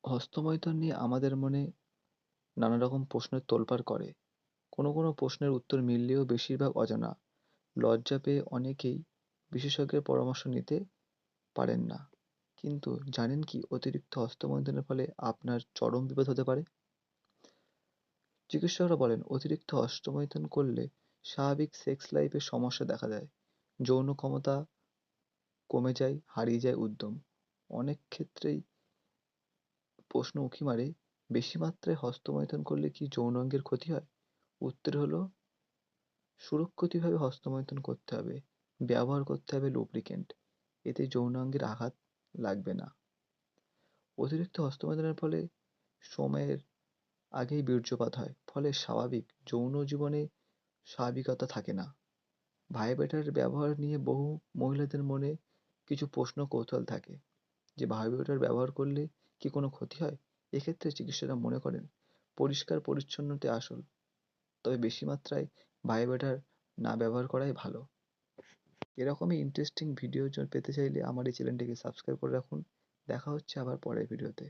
হস্তমৈথুন নিয়ে আমাদের মনে নানা রকম প্রশ্নের তোলপাড় করে। কোনো কোনো প্রশ্নের উত্তর মিললেও বেশিরভাগ অজানা। লজ্জা পেয়ে অনেকেই বিশেষজ্ঞের পরামর্শ নিতে পারেন না। কিন্তু জানেন কি অতিরিক্ত হস্তমৈথুনের ফলে আপনার চরম বিপদ হতে পারে? চিকিৎসকরা বলেন অতিরিক্ত হস্তমৈথুন করলে স্বাভাবিক সেক্স লাইফে সমস্যা দেখা দেয়। যৌন ক্ষমতা কমে যায়, হারিয়ে যায় উদ্যম। অনেক ক্ষেত্রেই প্রশ্ন উঁকি মারে, বেশি মাত্রায় হস্তমৈথুন করলে কি যৌনাঙ্গের ক্ষতি হয়? উত্তর হলো সুরক্ষিতভাবে হস্তমৈথুন করতে হবে। ব্যবহার করতে হবে লুব্রিকেন্ট। এতে যৌনাঙ্গের আঘাত লাগবে না। অতিরিক্ত হস্তমৈথুনের ফলে সময়ের আগেই বীর্যপাত হয়। ফলে স্বাভাবিক যৌন জীবনে স্বাভাবিকতা থাকে না। ভাইব্রেটর ব্যবহার নিয়ে বহু মহিলাদের মনে কিছু প্রশ্ন কৌতূহল থাকে যে ভাইব্রেটর ব্যবহার করলে কি কোনো ক্ষতি হয়? এক্ষেত্রে চিকিৎসকরা মনে করেন পরিষ্কার পরিচ্ছন্নতাই আসল। তবে বেশি মাত্রায় ভাইব্রেটর না ব্যবহার করাই ভালো। এরকমই ইন্টারেস্টিং ভিডিও পেতে চাইলে আমার এই চ্যানেলটিকে সাবস্ক্রাইব করে রাখুন। দেখা হচ্ছে আবার পরের ভিডিওতে।